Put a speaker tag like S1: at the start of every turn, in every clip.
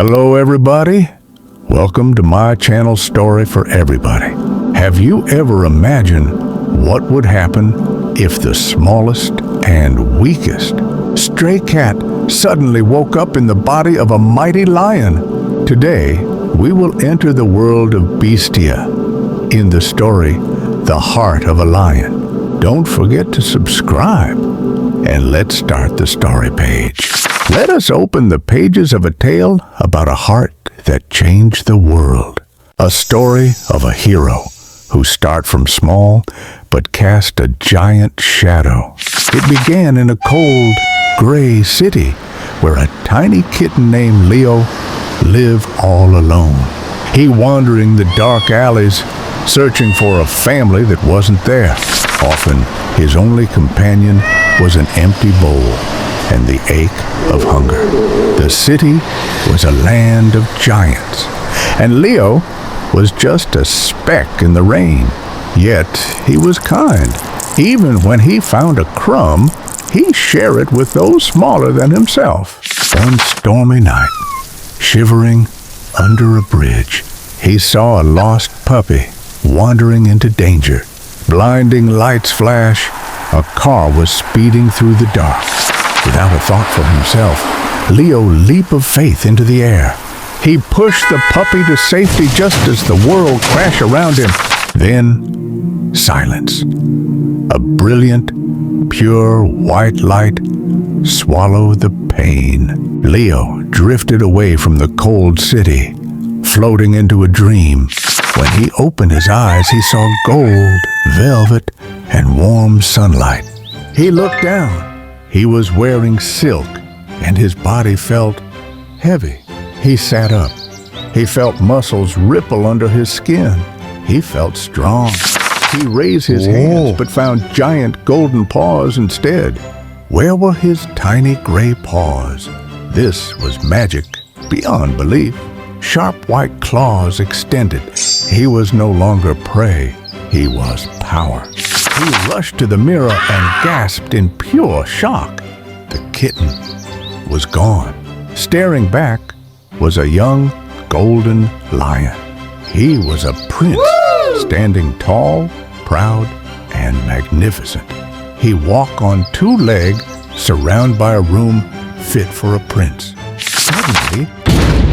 S1: Hello everybody, welcome to my channel Story for Everybody. Have you ever imagined what would happen if the smallest and weakest stray cat suddenly woke up in the body of a mighty lion? Today, we will enter the world of Bestia in the story, The Heart of a Lion. Don't forget to subscribe, and let's start the story page. Let us open the pages of a tale about a heart that changed the world. A story of a hero who started from small but cast a giant shadow. It began in a cold, gray city where a tiny kitten named Leo lived all alone. He wandering the dark alleys, searching for a family that wasn't there. Often, his only companion was an empty bowl and the ache of hunger. The city was a land of giants, and Leo was just a speck in the rain. Yet he was kind. Even when he found a crumb, he shared it with those smaller than himself. One stormy night, shivering under a bridge, he saw a lost puppy wandering into danger. Blinding lights flash, a car was speeding through the dark. Without a thought for himself, Leo leaped of faith into the air. He pushed the puppy to safety just as the world crashed around him. Then, silence. A brilliant, pure white light swallowed the pain. Leo drifted away from the cold city, floating into a dream. When he opened his eyes, he saw gold, velvet, and warm sunlight. He looked down. He was wearing silk, and his body felt heavy. He sat up. He felt muscles ripple under his skin. He felt strong. He raised his hands, but found giant golden paws instead. Where were his tiny gray paws? This was magic beyond belief. Sharp white claws extended. He was no longer prey. He was power. He rushed to the mirror and gasped in pure shock. The kitten was gone. Staring back was a young golden lion. He was a prince, standing tall, proud, and magnificent. He walked on two legs, surrounded by a room fit for a prince. Suddenly,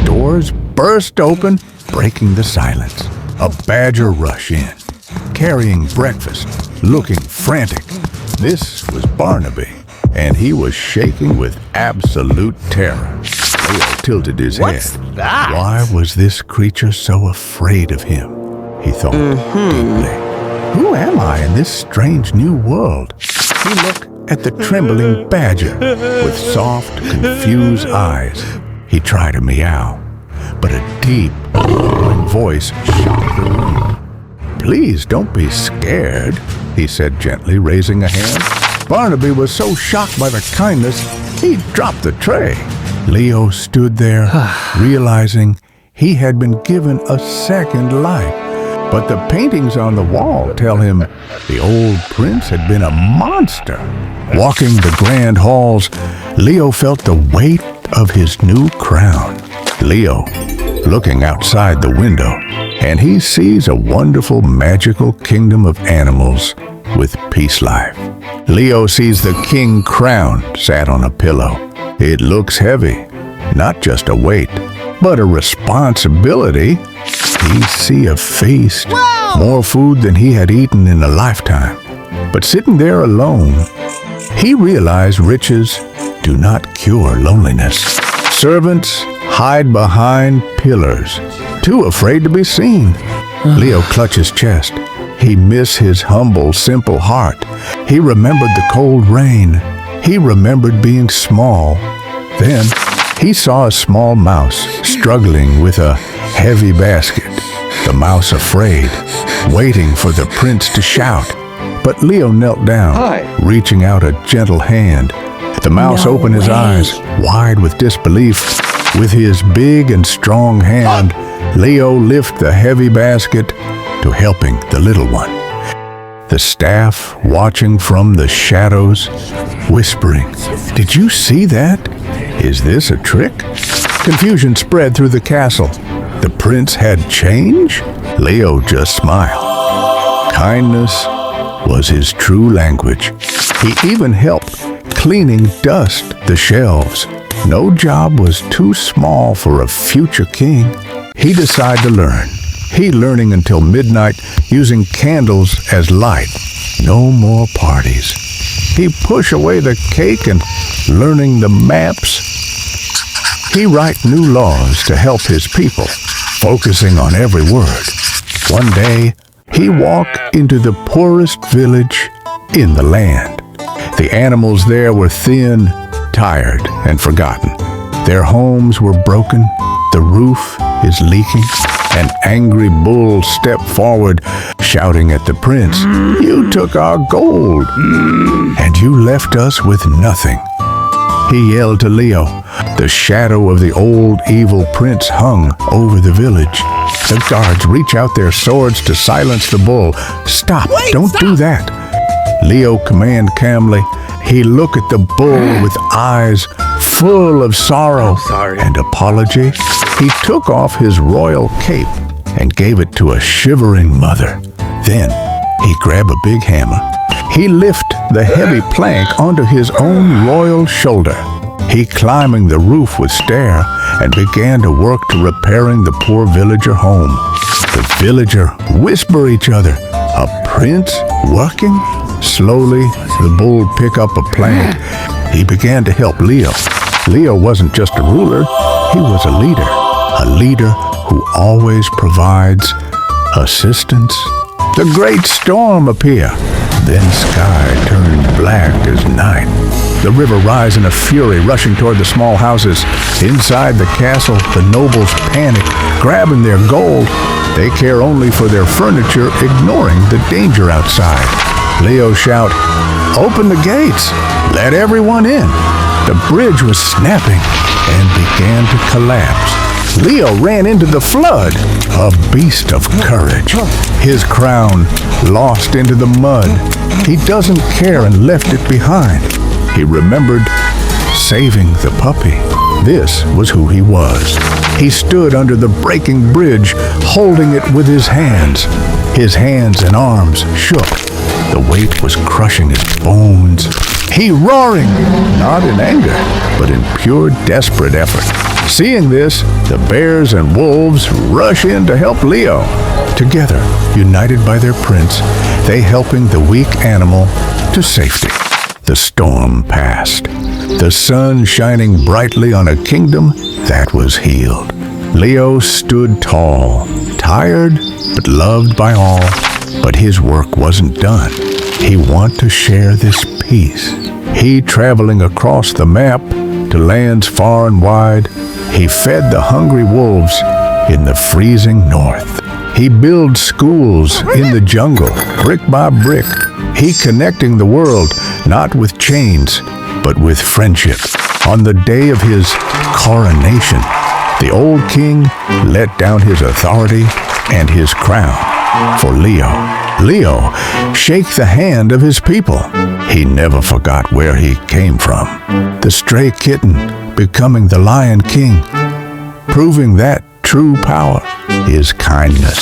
S1: doors burst open, breaking the silence. A badger rushed in, carrying breakfast, looking frantic. This was Barnaby, and he was shaking with absolute terror. Leo tilted his head.
S2: What's that?
S1: Why was this creature so afraid of him? He thought deeply. Who am I in this strange new world? He looked at the trembling badger with soft, confused eyes. He tried to meow, but a deep, growling voice shocked the room. "Please don't be scared," he said gently, raising a hand. Barnaby was so shocked by the kindness, he dropped the tray. Leo stood there, realizing he had been given a second life. But the paintings on the wall tell him the old prince had been a monster. Walking the grand halls, Leo felt the weight of his new crown. Leo, looking outside the window, and he sees a wonderful, magical kingdom of animals with peace life. Leo sees the king crown sat on a pillow. It looks heavy, not just a weight, but a responsibility. He see a feast, more food than he had eaten in a lifetime. But sitting there alone, he realized riches do not cure loneliness. Servants hide behind pillars, too afraid to be seen. Leo clutched his chest. He missed his humble, simple heart. He remembered the cold rain. He remembered being small. Then he saw a small mouse struggling with a heavy basket. The mouse afraid, waiting for the prince to shout. But Leo knelt down, reaching out a gentle hand. The mouse opened his eyes, wide with disbelief. With his big and strong hand, Leo lifted the heavy basket to helping the little one. The staff watching from the shadows, whispering, "Did you see that? Is this a trick?" Confusion spread through the castle. The prince had change? Leo just smiled. Kindness was his true language. He even helped cleaning dust the shelves. No job was too small for a future king. He decided to learn. He learning until midnight, using candles as light. No more parties. He push away the cake and learning the maps. He write new laws to help his people, focusing on every word. One day, he walked into the poorest village in the land. The animals there were thin, tired, and forgotten. Their homes were broken. The roof is leaking. An angry bull stepped forward, shouting at the prince, "You took our gold, and you left us with nothing." He yelled to Leo. The shadow of the old evil prince hung over the village. The guards reach out their swords to silence the bull. "Stop! Don't do that!" Leo commanded calmly. He looked at the bull with eyes full of sorrow and apology. He took off his royal cape and gave it to a shivering mother. Then he grabbed a big hammer. He lifted the heavy plank onto his own royal shoulder. He climbing the roof with care and began to work to repairing the poor villager home. The villager whisper each other, "A prince working?" Slowly, the bull picked up a plank. He began to help Leo. Leo wasn't just a ruler, he was a leader who always provides assistance. The great storm appeared. Then sky turned black as night. The river rise in a fury, rushing toward the small houses. Inside the castle, the nobles panic, grabbing their gold. They care only for their furniture, ignoring the danger outside. Leo shout, "Open the gates! Let everyone in!" The bridge was snapping and began to collapse. Leo ran into the flood, a beast of courage. His crown lost into the mud. He doesn't care and left it behind. He remembered saving the puppy. This was who he was. He stood under the breaking bridge, holding it with his hands. His hands and arms shook. The weight was crushing his bones. He roaring, not in anger, but in pure desperate effort. Seeing this, the bears and wolves rush in to help Leo. Together, united by their prince, they helping the weak animal to safety. The storm passed. The sun shining brightly on a kingdom that was healed. Leo stood tall, tired but loved by all. But his work wasn't done. He wanted to share this peace. He traveling across the map to lands far and wide. He fed the hungry wolves in the freezing north. He built schools in the jungle, brick by brick. He connecting the world, not with chains, but with friendship. On the day of his coronation, the old king let down his authority and his crown for Leo. Leo shake the hand of his people. He never forgot where he came from. The stray kitten becoming the Lion King, proving that true power is kindness.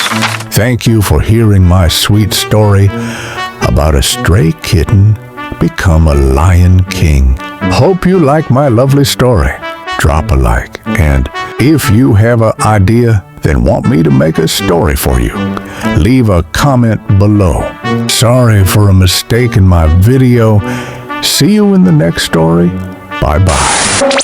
S1: Thank you for hearing my sweet story about a stray kitten become a Lion King. Hope you like my lovely story. Drop a like, and if you have an idea then want me to make a story for you, leave a comment below. Sorry for a mistake in my video. See you in the next story. Bye-bye.